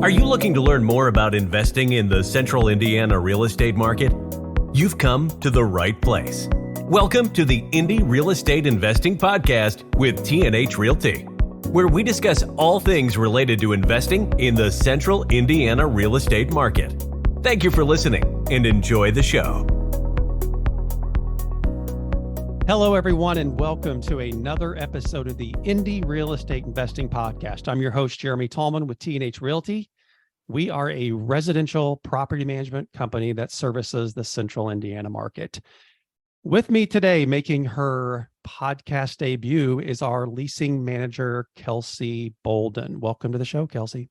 Are you looking to learn more about investing in the central Indiana real estate market? You've come to the right place. Welcome to the Indy Real Estate Investing Podcast with T&H Realty, where we discuss all things related to investing in the central Indiana real estate market. Thank you for listening and enjoy the show. Hello, everyone, and welcome to another episode of the Indy Real Estate Investing Podcast. I'm your host, Jeremy Tallman with T&H Realty. We are a residential property management company that services the central Indiana market. With me today, making her podcast debut, is our Leasing Manager Kelsay Bolden. Welcome to the show, Kelsay.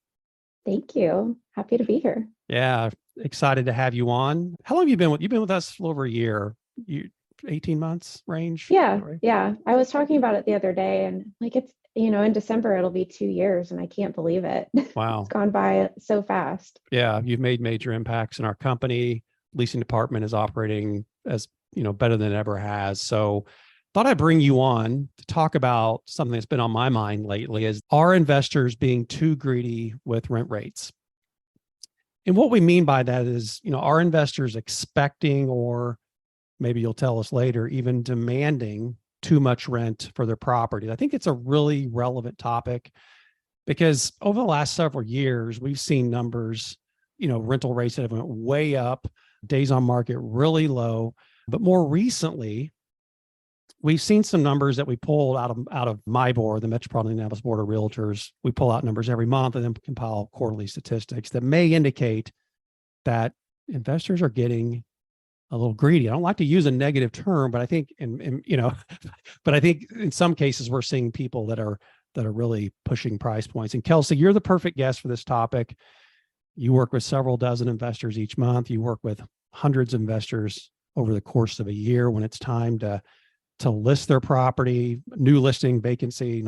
Thank you. Happy to be here. Yeah, excited to have you on. How long have you been with? You've been with us a little over a year. 18 months range? Yeah. Right? Yeah. I was talking about it the other day and it's, in December, it'll be 2 years and I can't believe it. Wow. It's gone by so fast. Yeah. You've made major impacts in our company. Leasing department is operating as, better than it ever has. So thought I'd bring you on to talk about something that's been on my mind lately is are investors being too greedy with rent rates? And what we mean by that is, are investors expecting, or maybe you'll tell us later, even demanding too much rent for their property? I think it's a really relevant topic because over the last several years, we've seen numbers, rental rates that have went way up, days on market really low. But more recently, we've seen some numbers that we pulled out of my board, the Metropolitan Indianapolis Board of Realtors. We pull out numbers every month and then compile quarterly statistics that may indicate that investors are getting a little greedy. I don't like to use a negative term, but I think, but I think in some cases we're seeing people that are really pushing price points. And Kelsay, you're the perfect guest for this topic. You work with several dozen investors each month. You work with hundreds of investors over the course of a year when it's time to list their property, new listing, vacancy,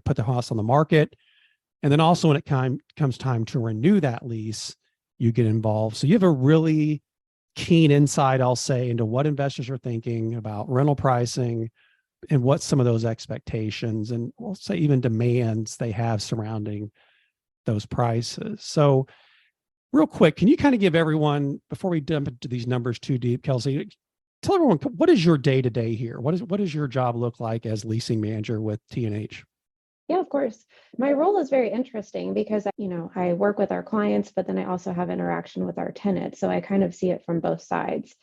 put the house on the market. And then also when it comes time to renew that lease, you get involved. So you have a really keen insight, I'll say, into what investors are thinking about rental pricing and what some of those expectations and we'll say even demands they have surrounding those prices. So real quick, can you kind of give everyone, before we jump into these numbers too deep, Kelsay, tell everyone, what is your day-to-day here? What does your job look like as leasing manager with T&H? Yeah, of course. My role is very interesting because, I work with our clients, but then I also have interaction with our tenants. So I kind of see it from both sides.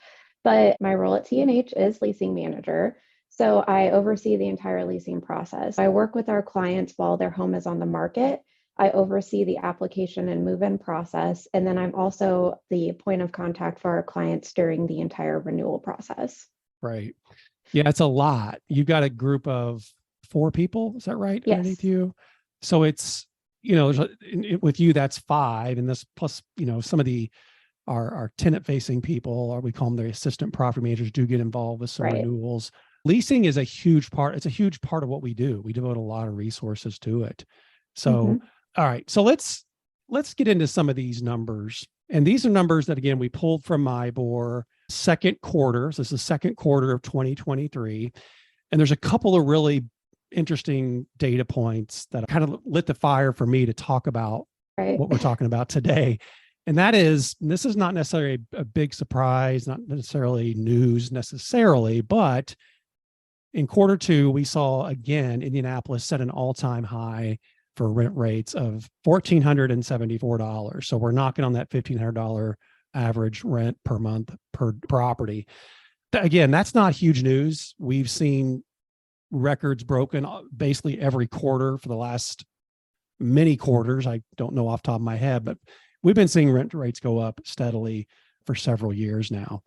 But my role at T&H is leasing manager. So I oversee the entire leasing process. I work with our clients while their home is on the market. I oversee the application and move-in process. And then I'm also the point of contact for our clients during the entire renewal process. Right. Yeah, it's a lot. You've got a group of 4 people, is that right? Yes. Underneath you. So it's, with you, that's 5. And this plus, some of our tenant facing people, or we call them the assistant property managers, do get involved with some renewals. Leasing is a huge part. It's a huge part of what we do. We devote a lot of resources to it. So, All right. So let's get into some of these numbers. And these are numbers that, again, we pulled from MIBOR second quarter. So this is the second quarter of 2023. And there's a couple of really interesting data points that kind of lit the fire for me to talk about what we're talking about today. And that is, this is not necessarily a big surprise, not necessarily news necessarily, but in quarter 2, we saw again, Indianapolis set an all-time high for rent rates of $1,474. So we're knocking on that $1,500 average rent per month per property. Again, that's not huge news. We've seen records broken basically every quarter for the last many quarters. I don't know off the top of my head, but we've been seeing rent rates go up steadily for several years now.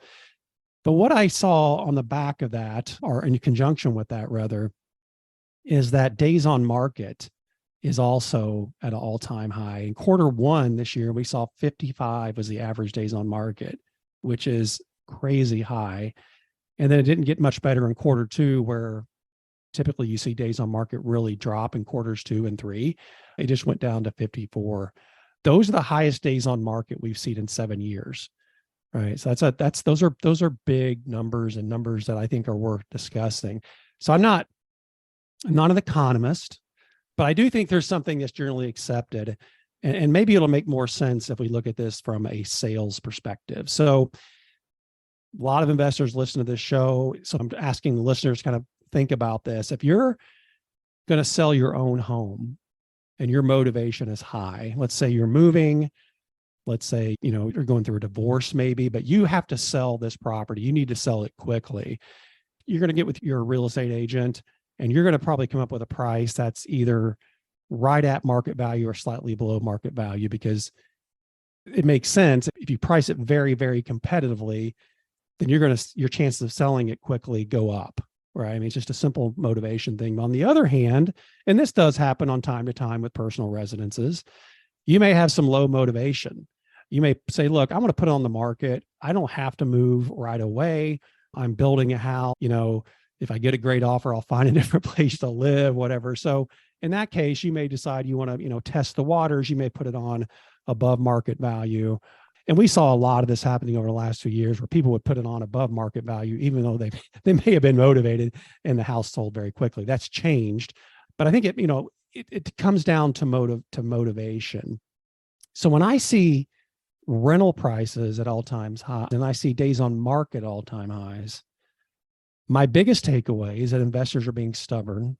But what I saw on the back of that, or in conjunction with that rather, is that days on market is also at an all-time high. In quarter 1 this year, we saw 55 was the average days on market, which is crazy high. And then it didn't get much better in quarter 2, where typically you see days on market really drop in quarters 2 and 3. It just went down to 54. Those are the highest days on market we've seen in 7 years. Right. So those are big numbers and numbers that I think are worth discussing. So I'm not an economist, but I do think there's something that's generally accepted. And maybe it'll make more sense if we look at this from a sales perspective. So a lot of investors listen to this show. So I'm asking the listeners to kind of think about this. If you're going to sell your own home and your motivation is high, let's say you're moving, let's say, you're going through a divorce maybe, but you have to sell this property. You need to sell it quickly. You're going to get with your real estate agent and you're going to probably come up with a price that's either right at market value or slightly below market value, because it makes sense. If you price it very, very competitively, then your chances of selling it quickly go up, right? I mean, it's just a simple motivation thing. On the other hand, and this does happen on time to time with personal residences, you may have some low motivation. You may say, look, I'm going to put it on the market. I don't have to move right away. I'm building a house. If I get a great offer, I'll find a different place to live, whatever. So in that case, you may decide you want to, test the waters. You may put it on above market value. And we saw a lot of this happening over the last 2 years where people would put it on above market value, even though they may have been motivated and the house sold very quickly. That's changed. But I think it comes down to motivation. So when I see rental prices at all-time highs and I see days on market all-time highs, my biggest takeaway is that investors are being stubborn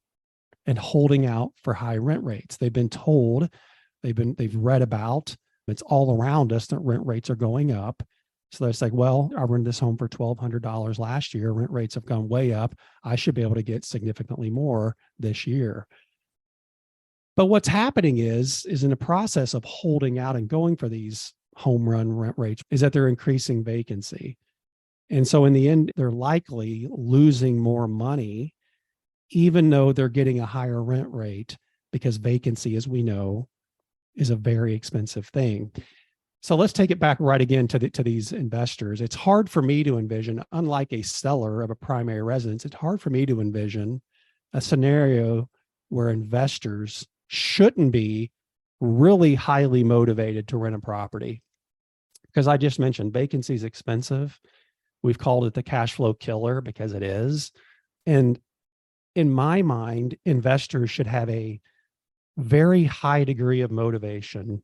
and holding out for high rent rates. They've been told, they've read about, it's all around us that rent rates are going up. So it's like, well, I rented this home for $1,200 last year. Rent rates have gone way up. I should be able to get significantly more this year. But what's happening is in the process of holding out and going for these home run rent rates is that they're increasing vacancy. And so in the end, they're likely losing more money, even though they're getting a higher rent rate, because vacancy, as we know, is a very expensive thing. So let's take it back right again to these investors. It's hard for me to envision, unlike a seller of a primary residence, it's hard for me to envision a scenario where investors shouldn't be really highly motivated to rent a property. Because I just mentioned vacancy is expensive. We've called it the cash flow killer because it is. And in my mind, investors should have a very high degree of motivation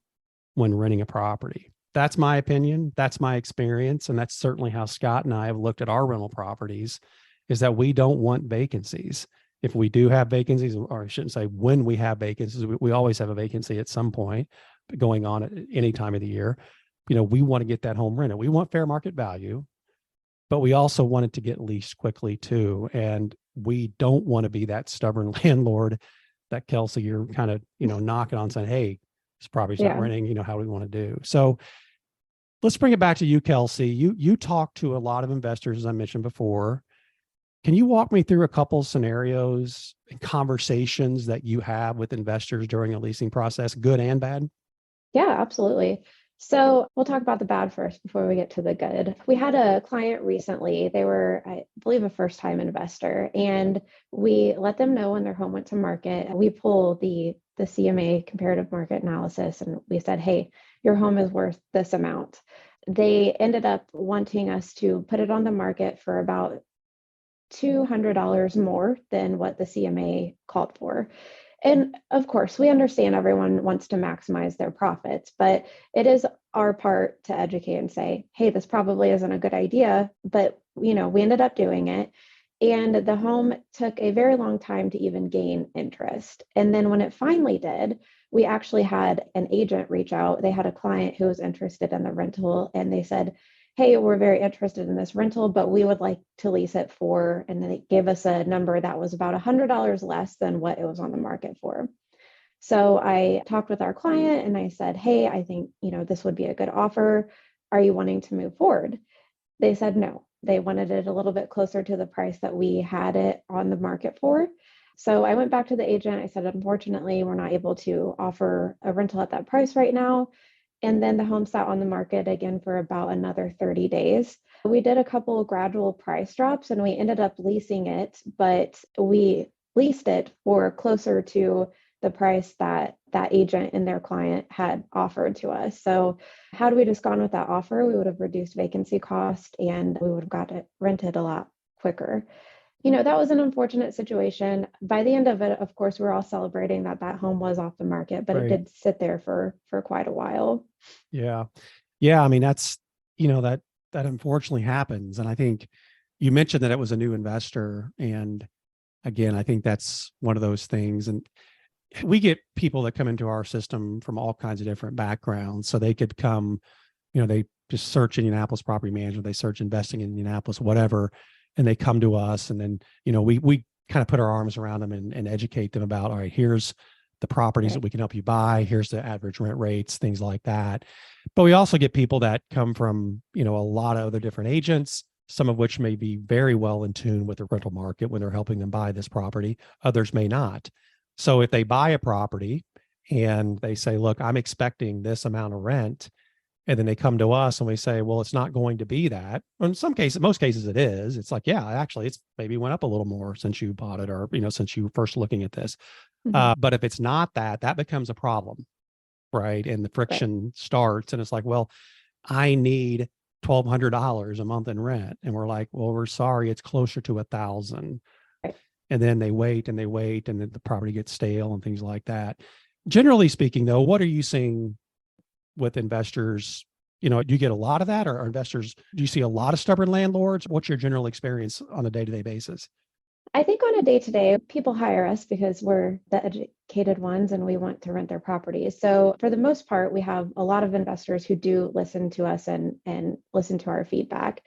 when renting a property. That's my opinion. That's my experience. And that's certainly how Scott and I have looked at our rental properties, is that we don't want vacancies. If we do have vacancies, or I shouldn't say when we have vacancies, we always have a vacancy at some point going on at any time of the year. We want to get that home rented. We want fair market value, but we also want it to get leased quickly too. And we don't want to be that stubborn landlord that Kelsay, you're kind of, knocking on saying, hey, this property's not renting, how do we want to do? So let's bring it back to you, Kelsay. You talk to a lot of investors, as I mentioned before. Can you walk me through a couple scenarios and conversations that you have with investors during a leasing process, good and bad? Yeah, absolutely. So we'll talk about the bad first before we get to the good. We had a client recently. They were, I believe, a first-time investor, and we let them know when their home went to market. We pull the CMA, comparative market analysis, and we said, hey, your home is worth this amount. They ended up wanting us to put it on the market for about $200 more than what the CMA called for. And of course, we understand everyone wants to maximize their profits, but it is our part to educate and say, hey, this probably isn't a good idea, but we ended up doing it. And the home took a very long time to even gain interest. And then when it finally did, we actually had an agent reach out. They had a client who was interested in the rental, and they said, hey, we're very interested in this rental, but we would like to lease it for, and then they gave us a number that was about $100 less than what it was on the market for. So I talked with our client and I said, hey, I think, this would be a good offer. Are you wanting to move forward? They said no. They wanted it a little bit closer to the price that we had it on the market for. So I went back to the agent. I said, unfortunately, we're not able to offer a rental at that price right now. And then the home sat on the market again for about another 30 days. We did a couple of gradual price drops and we ended up leasing it, but we leased it for closer to the price that that agent and their client had offered to us. So had we just gone with that offer, we would have reduced vacancy cost and we would have got it rented a lot quicker. That was an unfortunate situation. By the end of it, of course, we're all celebrating that that home was off the market, but it Right. did sit there for quite a while. Yeah. Yeah. I mean, that's, that unfortunately happens. And I think you mentioned that it was a new investor. And again, I think that's one of those things. And we get people that come into our system from all kinds of different backgrounds. So they could come, they just search Indianapolis property management, they search investing in Indianapolis, whatever, and they come to us. And then, we kind of put our arms around them and educate them about, all right, here's the properties that Right. we can help you buy. Here's the average rent rates, things like that. But we also get people that come from, a lot of other different agents, some of which may be very well in tune with the rental market when they're helping them buy this property. Others may not. So if they buy a property and they say, look, I'm expecting this amount of rent, and then they come to us and we say, well, it's not going to be that. In some cases, most cases it is. It's like, yeah, actually, it's maybe went up a little more since you bought it, or, since you were first looking at this. Mhm. But if it's not that, that becomes a problem, right? And the Right. friction starts, and it's like, well, I need $1,200 a month in rent. And we're like, well, we're sorry, it's closer to 1,000. Right. And then they wait and they wait, and then the property gets stale and things like that. Generally speaking, though, what are you seeing with investors? Do you get a lot of that, or investors, do you see a lot of stubborn landlords? What's your general experience on a day-to-day basis? I think on a day to day, people hire us because we're the educated ones and we want to rent their properties. So for the most part, we have a lot of investors who do listen to us and listen to our feedback.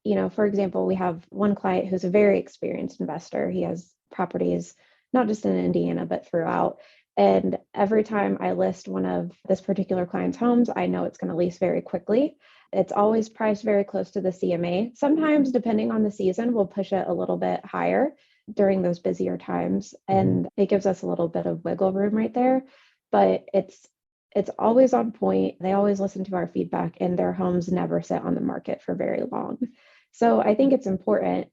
For example, we have one client who's a very experienced investor. He has properties not just in Indiana, but throughout. And every time I list one of this particular client's homes, I know it's going to lease very quickly. It's always priced very close to the CMA. Sometimes, depending on the season, we'll push it a little bit higher during those busier times, and it gives us a little bit of wiggle room right there. But it's always on point. They always listen to our feedback, and their homes never sit on the market for very long. So I think it's important,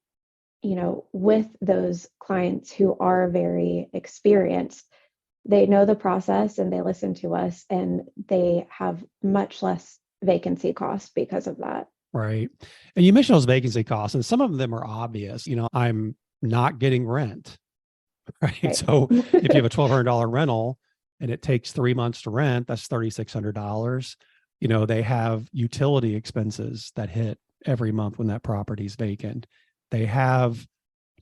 with those clients who are very experienced, they know the process and they listen to us, and they have much less vacancy costs because of that. Right. And you mentioned those vacancy costs, and some of them are obvious. I'm not getting rent, right? Right. So if you have a $1,200 rental and it takes 3 months to rent, that's $3,600. They have utility expenses that hit every month when that property is vacant. They have,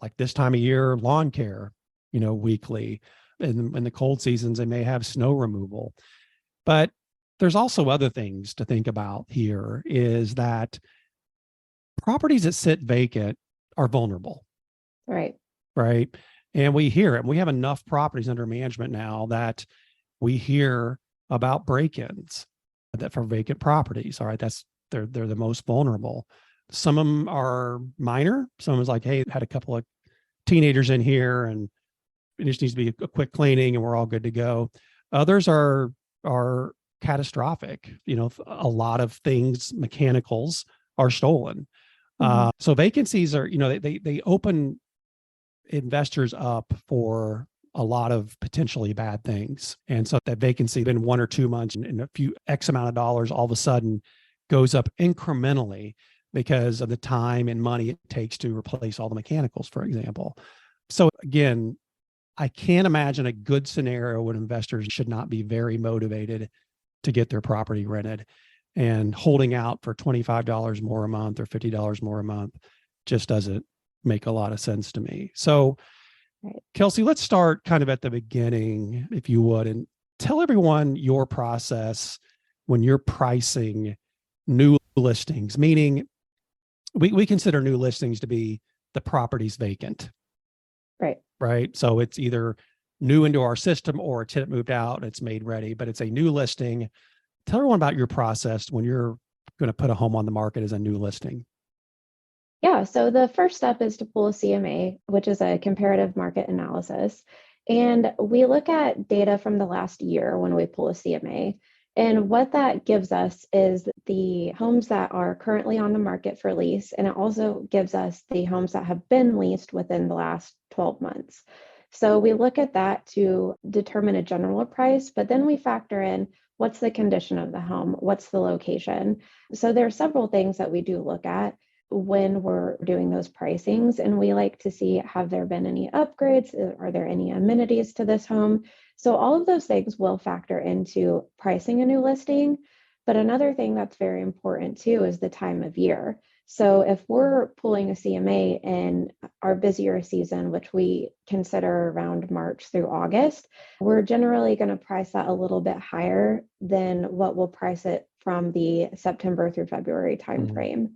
like this time of year, lawn care, weekly. In the cold seasons, they may have snow removal. But there's also other things to think about here, is that properties that sit vacant are vulnerable, Right. right? And we hear it. We have enough properties under management now that we hear about break-ins that for vacant properties. All right, they're the most vulnerable. Some of them are minor. Someone's like, hey, had a couple of teenagers in here and it just needs to be a quick cleaning and we're all good to go. Others are catastrophic. A lot of things, mechanicals, are stolen. Mhm. So vacancies are, they open investors up for a lot of potentially bad things. And so that vacancy in 1 or 2 months and a few X amount of dollars all of a sudden goes up incrementally because of the time and money it takes to replace all the mechanicals, for example. So again, I can't imagine a good scenario when investors should not be very motivated to get their property rented, and holding out for $25 more a month or $50 more a month just doesn't make a lot of sense to me. So, Right. Kelsay, let's start kind of at the beginning, if you would, and tell everyone your process when you're pricing new listings, meaning we consider new listings to be the property's vacant. Right. Right. So it's either new into our system or a tenant moved out and it's made ready, but it's a new listing. Tell everyone about your process when you're going to put a home on the market as a new listing. Yeah, so the first step is to pull a CMA, which is a comparative market analysis. And we look at data from the last year when we pull a CMA. And what that gives us is the homes that are currently on the market for lease. And it also gives us the homes that have been leased within the last 12 months. So we look at that to determine a general price, but then we factor in what's the condition of the home, what's the location. So there are several things that we do look at. when we're doing those pricings. And we like to see, have there been any upgrades? Are there any amenities to this home? So all of those things will factor into pricing a new listing. But another thing that's very important too is the time of year. So if we're pulling a CMA in our busier season, which we consider around March through August, we're generally going to price that a little bit higher than what we'll price it from the September through February timeframe.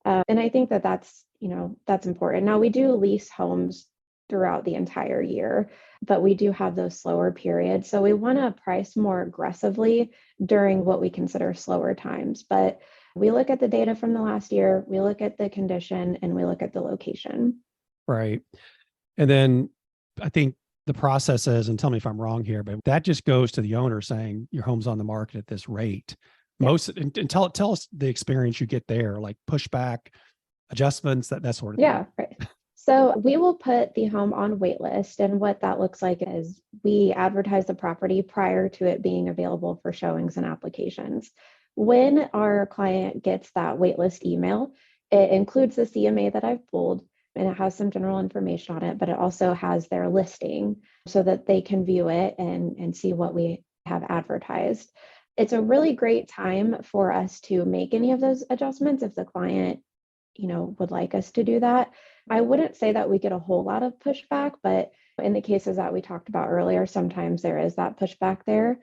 And I think that that's important. Now, we do lease homes throughout the entire year, but we do have those slower periods. So we want to price more aggressively during what we consider slower times. But we look at the data from the last year, we look at the condition, and we look at the location. Right. And then I think the process is, and tell me if I'm wrong here, but that just goes to the owner saying your home's on the market at this rate. Yeah. And tell us the experience you get there, like pushback, adjustments, that sort of thing. Yeah, right. So we will put the home on wait list. And what that looks like is we advertise the property prior to it being available for showings and applications. When our client gets that wait list email, it includes the CMA that I've pulled, and it has some general information on it, but it also has their listing so that they can view it and see what we have advertised. It's a really great time for us to make any of those adjustments if the client, would like us to do that. I wouldn't say that we get a whole lot of pushback, but in the cases that we talked about earlier, sometimes there is that pushback there.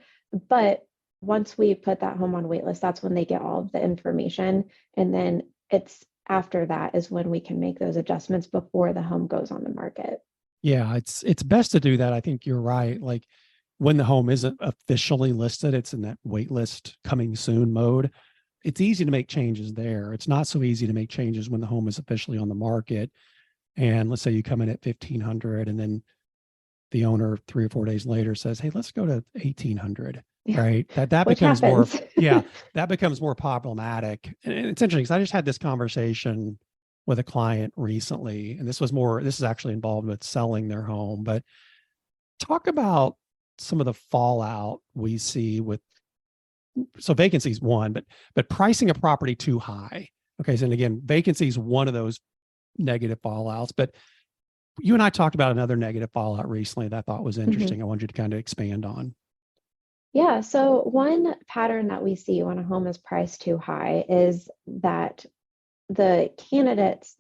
But once we put that home on waitlist, that's when they get all of the information. And then it's after that is when we can make those adjustments before the home goes on the market. Yeah, it's best to do that. I think you're right. Like when the home isn't officially listed, it's in that wait list coming soon mode. It's easy to make changes there. It's not so easy to make changes when the home is officially on the market. And let's say you come in at 1,500 and then the owner 3 or 4 days later says, hey, let's go to 1,800. Yeah. Right. That becomes more, that becomes more problematic. And it's interesting because I just had this conversation with a client recently, and this is actually involved with selling their home, but talk about some of the fallout we see with, so vacancy is one, but pricing a property too high. Okay. So, and again, vacancy is one of those negative fallouts, but you and I talked about another negative fallout recently that I thought was interesting. I wanted you to kind of expand on. Yeah. So one pattern that we see when a home is priced too high is that the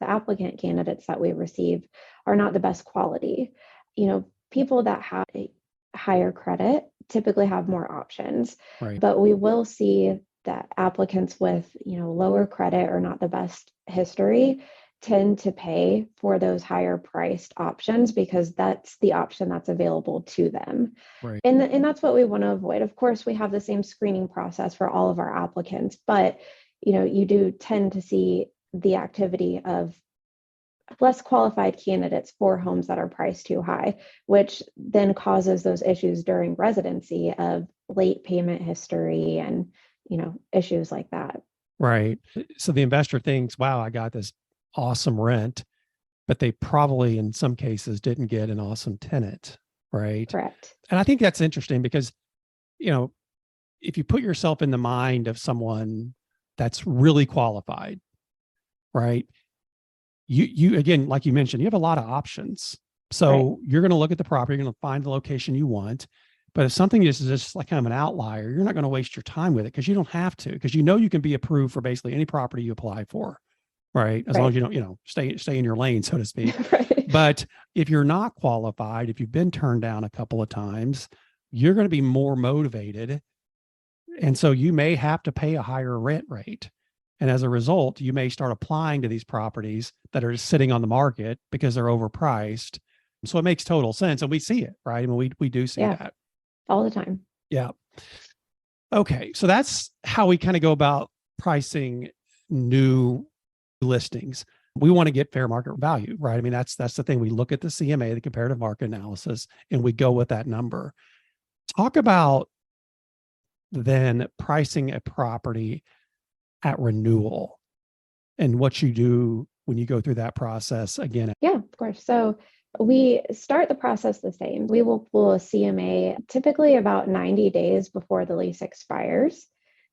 applicant candidates that we receive are not the best quality. People that have a higher credit typically have more options, right? But we will see that applicants with, lower credit or not the best history tend to pay for those higher priced options because that's the option that's available to them. Right. And that's what we want to avoid. Of course, we have the same screening process for all of our applicants, but you do tend to see the activity of less qualified candidates for homes that are priced too high, which then causes those issues during residency of late payment history and, issues like that. Right. So the investor thinks, wow, I got this awesome rent, but they probably in some cases didn't get an awesome tenant. Right. Correct. And I think that's interesting because, if you put yourself in the mind of someone that's really qualified, right? You again, like you mentioned, you have a lot of options. So You're going to look at the property, you're going to find the location you want. But if something is just like kind of an outlier, you're not going to waste your time with it because you don't have to, because you can be approved for basically any property you apply for, right? As long as you don't, stay in your lane, so to speak. Right. But if you're not qualified, if you've been turned down a couple of times, you're going to be more motivated. And so you may have to pay a higher rent rate. And as a result, you may start applying to these properties that are just sitting on the market because they're overpriced. So it makes total sense. And we see it, right? I mean, we do see that. All the time. Yeah. Okay. So that's how we kind of go about pricing new listings. We want to get fair market value, right? I mean, that's the thing. We look at the CMA, the comparative market analysis, and we go with that number. Talk about then pricing a property at renewal and what you do when you go through that process again. Yeah, of course. So we start the process the same. We will pull a CMA typically about 90 days before the lease expires.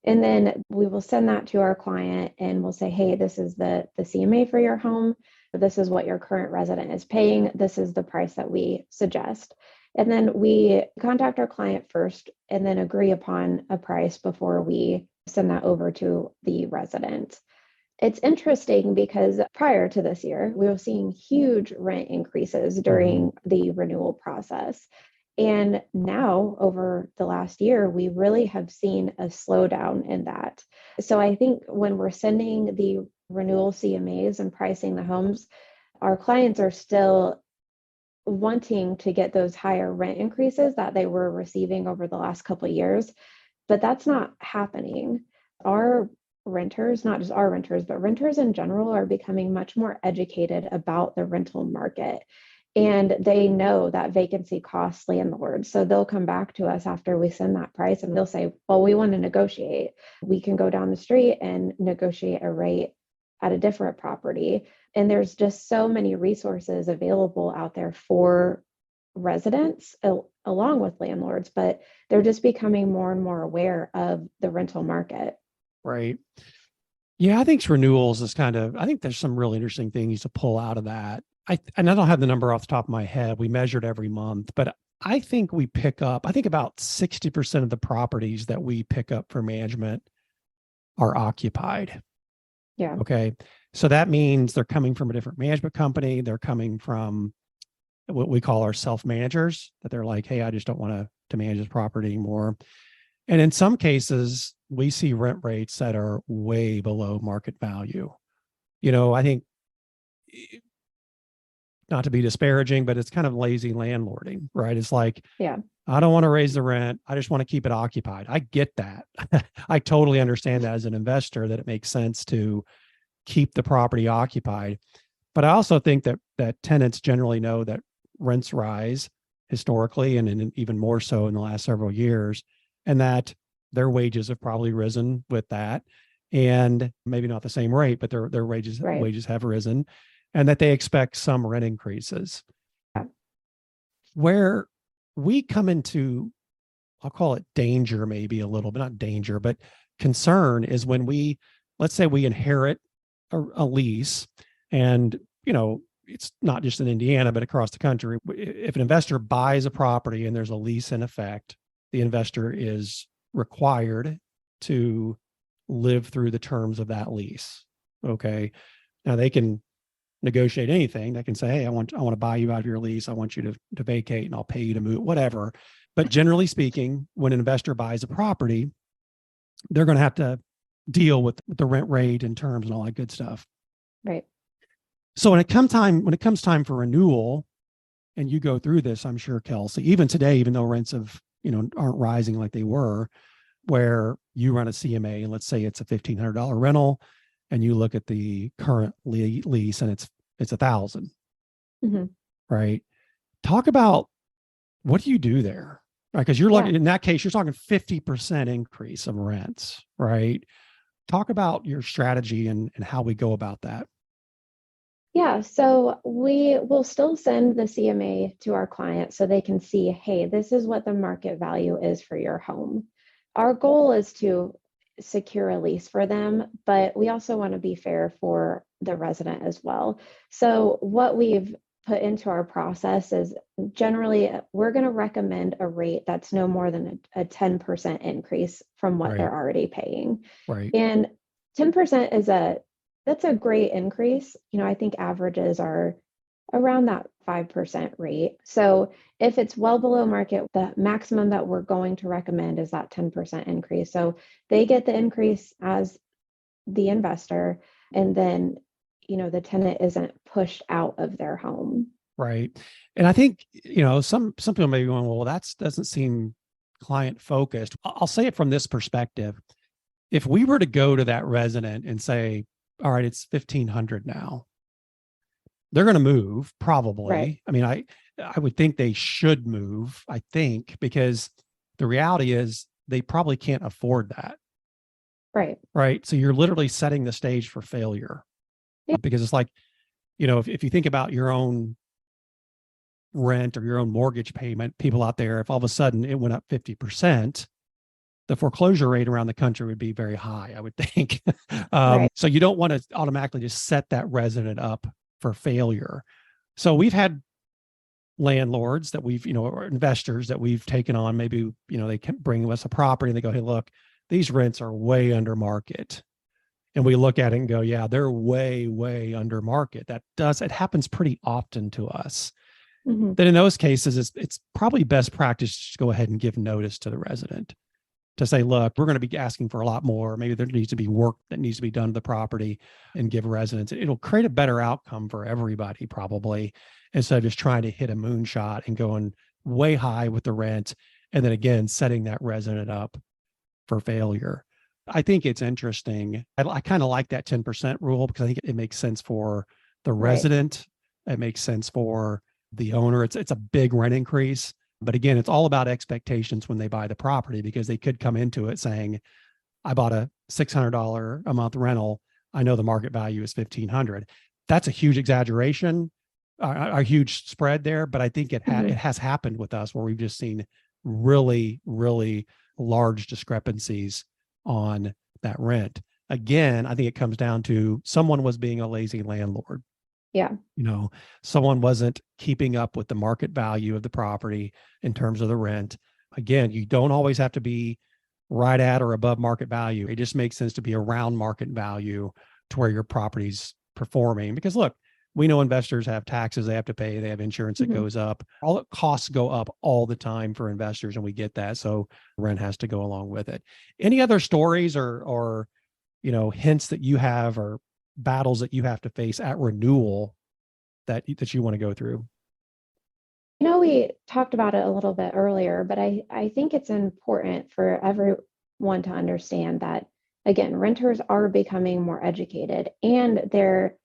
And then we will send that to our client and we'll say, hey, this is the CMA for your home. This is what your current resident is paying. This is the price that we suggest. And then we contact our client first and then agree upon a price before we send that over to the resident. It's interesting because prior to this year, we were seeing huge rent increases during the renewal process. And now, over the last year, we really have seen a slowdown in that. So I think when we're sending the renewal CMAs and pricing the homes, our clients are still wanting to get those higher rent increases that they were receiving over the last couple of years, but that's not happening. Our renters, not just our renters, but renters in general are becoming much more educated about the rental market. And they know that vacancy costs landlords. So they'll come back to us after we send that price and they'll say, well, we want to negotiate. We can go down the street and negotiate a rate at a different property. And there's just so many resources available out there for residents along with landlords, but they're just becoming more and more aware of the rental market. Right. Yeah, I think renewals is I think there's some really interesting things to pull out of that. And I don't have the number off the top of my head. We measured every month, but I think we pick up, I think about 60% of the properties that we pick up for management are occupied. Yeah. Okay. So that means they're coming from a different management company. They're coming from what we call our self-managers, that they're like, hey, I just don't want to manage this property anymore. And in some cases, we see rent rates that are way below market value. I think, not to be disparaging, but it's kind of lazy landlording, right? It's like, yeah, I don't want to raise the rent. I just want to keep it occupied. I get that. I totally understand that as an investor, that it makes sense to keep the property occupied. But I also think that tenants generally know that rents rise historically, and even more so in the last several years, and that their wages have probably risen with that, and maybe not the same rate, but their wages have risen, and that they expect some rent increases. Yeah. Where we come into, I'll call it danger, maybe a little bit, not danger, but concern, is when let's say we inherit a lease, and it's not just in Indiana, but across the country. If an investor buys a property and there's a lease in effect, the investor is required to live through the terms of that lease. Okay. Now they can negotiate anything. They can say, hey, I want to buy you out of your lease. I want you to vacate, and I'll pay you to move, whatever. But generally speaking, when an investor buys a property, they're going to have to deal with the rent rate and terms and all that good stuff. Right. So when it comes time for renewal, and you go through this, I'm sure, Kelsay, even today, even though rents aren't rising like they were, where you run a CMA and let's say it's a $1,500 rental, and you look at the current lease and it's $1,000, right? Talk about, what do you do there? Right? Because you're looking, in that case, you're talking 50% increase of rents, right? Talk about your strategy and how we go about that. Yeah, so we will still send the CMA to our client so they can see, hey, this is what the market value is for your home. Our goal is to secure a lease for them, but we also want to be fair for the resident as well. So what we've put into our process is, generally we're going to recommend a rate that's no more than a 10% increase from what they're already paying. Right. And 10% that's a great increase. I think averages are around that 5% rate. So if it's well below market, the maximum that we're going to recommend is that 10% increase. So they get the increase as the investor, and then, the tenant isn't pushed out of their home. Right. And I think, some people may be going, well, that doesn't seem client focused. I'll say it from this perspective. If we were to go to that resident and say, all right, it's $1,500 now, they're going to move probably. Right. I mean, I would think they should move, I think, because the reality is they probably can't afford that. Right. Right. So you're literally setting the stage for failure. Yeah. Because it's like, if you think about your own rent or your own mortgage payment, people out there, if all of a sudden it went up 50%, the foreclosure rate around the country would be very high, I would think. Right. So you don't want to automatically just set that resident up for failure. So we've had landlords that we've, or investors that we've taken on, maybe, they can bring us a property and they go, hey, look, these rents are way under market. And we look at it and go, yeah, they're way, way under market. It happens pretty often to us. Mm-hmm. Then in those cases, it's probably best practice to go ahead and give notice to the resident to say, look, we're going to be asking for a lot more. Maybe there needs to be work that needs to be done to the property, and give residents. It'll create a better outcome for everybody probably, instead of just trying to hit a moonshot and going way high with the rent. And then again, setting that resident up for failure. I think it's interesting. I kind of like that 10% rule because I think it makes sense for the resident. Right. It makes sense for the owner. It's a big rent increase. But again, it's all about expectations when they buy the property, because they could come into it saying, I bought a $600 a month rental. I know the market value is $1,500. That's a huge exaggeration, a huge spread there. But I think it has happened with us where we've just seen really, really large discrepancies on that rent. Again, I think it comes down to someone was being a lazy landlord. Yeah. Someone wasn't keeping up with the market value of the property in terms of the rent. Again, you don't always have to be right at or above market value. It just makes sense to be around market value to where your property's performing. Because look, we know investors have taxes they have to pay. They have insurance that goes up. All the costs go up all the time for investors, and we get that. So rent has to go along with it. Any other stories or hints that you have, or battles that you have to face at renewal that you want to go through? We talked about it a little bit earlier, but I think it's important for everyone to understand that, again, renters are becoming more educated, and there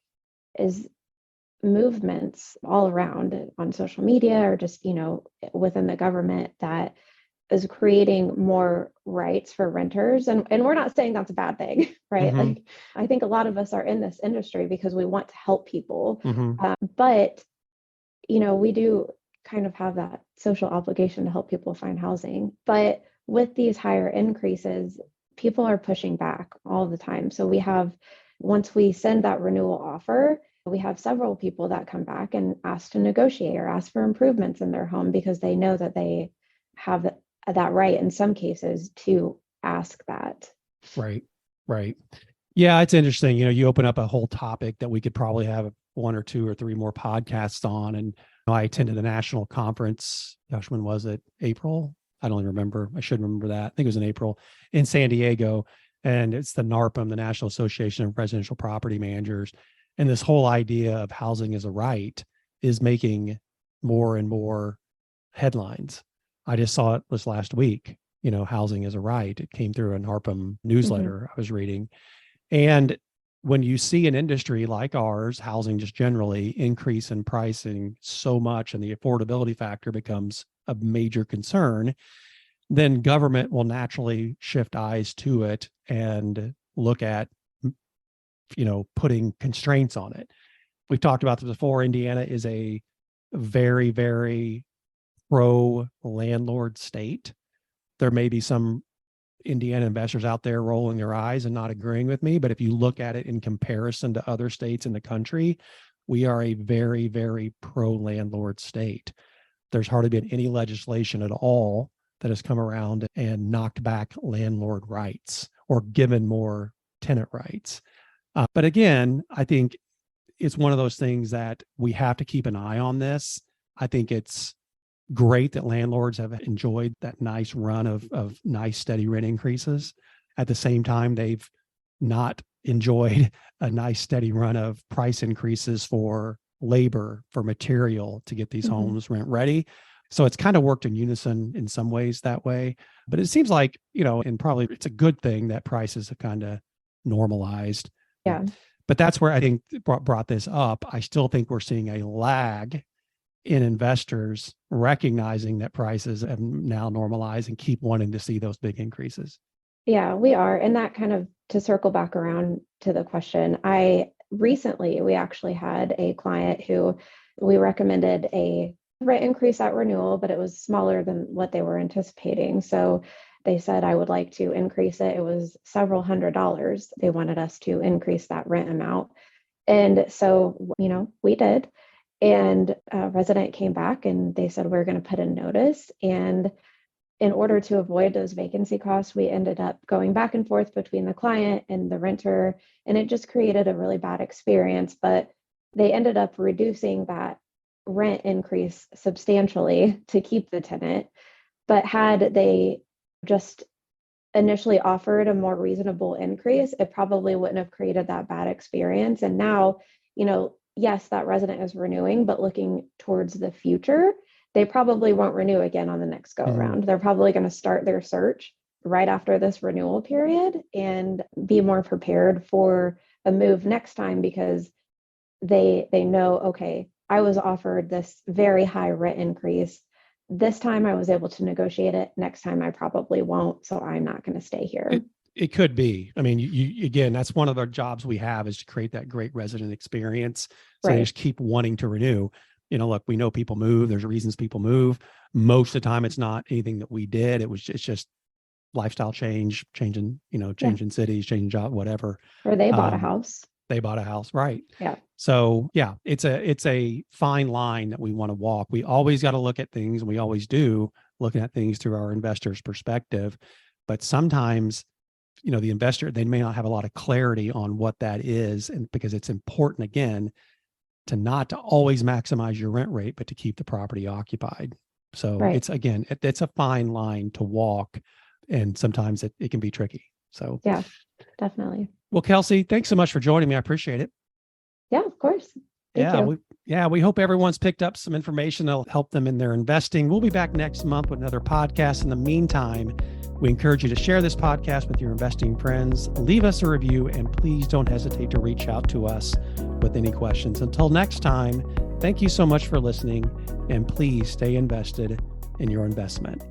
is movements all around on social media or just, within the government that is creating more rights for renters. And we're not saying that's a bad thing, right? Mm-hmm. Like, I think a lot of us are in this industry because we want to help people. Mm-hmm. But, we do kind of have that social obligation to help people find housing. But with these higher increases, people are pushing back all the time. So once we send that renewal offer, we have several people that come back and ask to negotiate or ask for improvements in their home, because they know that they have that right in some cases to ask that. Right. Yeah, it's interesting. You open up a whole topic that we could probably have 1 or 2 or 3 more podcasts on. And I attended a national conference. Gosh, when was it? April? I don't even remember. I should remember that. I think it was in April in San Diego. And it's the NARPM, the National Association of Residential Property Managers. And this whole idea of housing as a right is making more and more headlines. I just saw it this last week, housing as a right. It came through a NARPM newsletter I was reading. And when you see an industry like ours, housing just generally, increase in pricing so much and the affordability factor becomes a major concern, then government will naturally shift eyes to it and look at, putting constraints on it. We've talked about this before. Indiana is a very, very pro landlord state. There may be some Indiana investors out there rolling their eyes and not agreeing with me, but if you look at it in comparison to other states in the country, we are a very, very pro landlord state. There's hardly been any legislation at all that has come around and knocked back landlord rights or given more tenant rights. But again, I think it's one of those things that we have to keep an eye on this. I think it's great that landlords have enjoyed that nice run of nice steady rent increases. At the same time, they've not enjoyed a nice steady run of price increases for labor, for material to get these homes rent ready. So it's kind of worked in unison in some ways that way. But it seems like, and probably it's a good thing that prices have kind of normalized. Yeah. But that's where I think brought this up. I still think we're seeing a lag in investors recognizing that prices have now normalized and keep wanting to see those big increases. Yeah, we are. And that kind of, to circle back around to the question, we actually had a client who we recommended a rent increase at renewal, but it was smaller than what they were anticipating. So they said, I would like to increase it. It was several $100s. They wanted us to increase that rent amount. And so, we did. And a resident came back and they said, we're going to put in notice. And in order to avoid those vacancy costs, we ended up going back and forth between the client and the renter. And it just created a really bad experience. But they ended up reducing that rent increase substantially to keep the tenant. But had they just initially offered a more reasonable increase, it probably wouldn't have created that bad experience. And now, yes, that resident is renewing, but looking towards the future, they probably won't renew again on the next go around. They're probably going to start their search right after this renewal period and be more prepared for a move next time, because they know, okay, I was offered this very high rent increase. This time I was able to negotiate it. Next time I probably won't. So I'm not going to stay here. It could be. I mean, you again, that's one of our jobs we have, is to create that great resident experience. So they just keep wanting to renew. Look, we know people move. There's reasons people move. Most of the time, it's not anything that we did. It's just lifestyle change, changing cities, changing job, whatever. Or they bought a house. They bought a house, right? Yeah. So yeah, it's a fine line that we want to walk. We always got to look at things, and we always do, looking at things through our investor's perspective. But sometimes, the investor, they may not have a lot of clarity on what that is, and because it's important, again, to not to always maximize your rent rate, but to keep the property occupied. So it's a fine line to walk, and sometimes it can be tricky. So yeah, definitely. Well, Kelsay, thanks so much for joining me. I appreciate it. Yeah, of course. Thank you. We hope everyone's picked up some information that'll help them in their investing. We'll be back next month with another podcast. In the meantime, we encourage you to share this podcast with your investing friends, leave us a review, and please don't hesitate to reach out to us with any questions. Until next time, thank you so much for listening, and please stay invested in your investment.